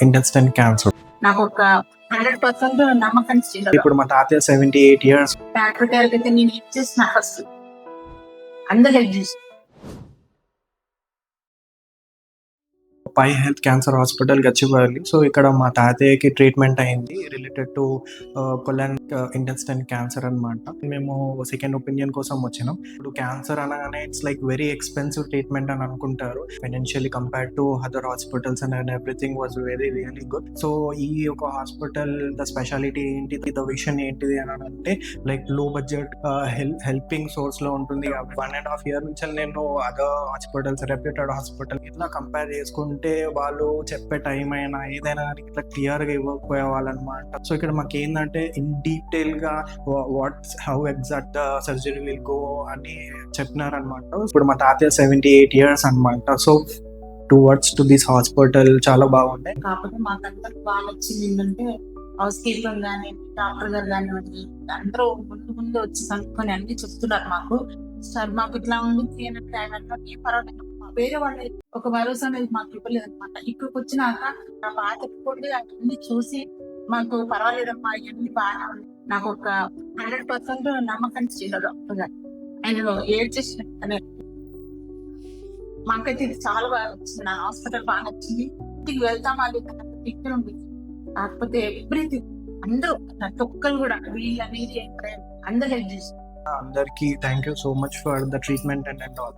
Intestine cancer. నాకు ఒక 100% నమ్మకం చేయలేదు. ఇప్పుడు మా తాతయ్య 78 years. డాక్టర్ గారికి అయితే నేను ఏం చేసిన ఫస్ట్ అందరు హెల్ప్ చేసి Pi health cancer hospital Gachibowli. So ఇక్కడ మా తాతయ్యకి ట్రీట్మెంట్ అయింది related to colon intestine cancer అనమాట. మేము సెకండ్ ఒపీనియన్ కోసం వచ్చినాం. ఇప్పుడు క్యాన్సర్ అనగానే it's like very expensive treatment అని అనుకుంటారు financially compared to other hospitals and everything was very really good. So ఈ ఒక హాస్పిటల్ ద స్పెషాలిటీ ఏంటిది, ద విషన్ ఏంటిది అని అంటే లైక్ లో బడ్జెట్ హెల్పింగ్ సోర్స్ లో ఉంటుంది. 1.5 years నుంచి నేను అదర్ హాస్పిటల్స్ రెప్యూటెడ్ హాస్పిటల్ ఇట్లా కంపేర్ చేసుకుంటే వాళ్ళు చెప్పే టైం అయినా ఏదైనా ఇట్లా క్లియర్ గా ఇవ్వకపోయే వాళ్ళు అనమాట. సో ఇక్కడ మాకు ఏంటంటే ఇన్ డీటెయిల్ గా how exact surgery will go అని చెప్పినారనమాట. ఇప్పుడు మా తాతయ్య 78 years అనమాట. So towards to this hospital చాలా బాగుంది. కాకపోతే మాకందరికి బాగా నచ్చింది ఏంటంటే హౌస్ కీపర్ కానీ డాక్టర్ గారు కానివ్వండి అందరూ ముందు వచ్చి కనుక్కొని అన్ని చెప్తున్నారు మాకు. సార్ మాకు ఇట్లా ఉంది అన్నట్టు ఏ పర్వాలేదు, వేరే వాళ్ళు ఒక భరోసా అనేది మాకు ఇవ్వలేదు అనమాట. ఇక్కడికి వచ్చినాక నా బాధ ఎత్తుకోండి అవన్నీ చూసి మాకు పర్వాలేదమ్మా ఇవన్నీ బాగా ఉంది. నాకు ఒక 100% నమ్మకం చేయలేదు డాక్టర్ గారు. ఆయన ఏడ్ చేసిన మాకైతే ఇది చాలా బాగా వచ్చింది. నా హాస్పిటల్ బాగా నచ్చింది. ఇంటికి వెళ్తాం అది ఇక్కడ ఉంది. కాకపోతే ఎవ్రీథింగ్ అందరూ ప్రతి ఒక్కరు కూడా వీళ్ళు అనేది అందరూ హెల్ప్ చేస్తారు. అందరికీ thank you so much for the treatment and all.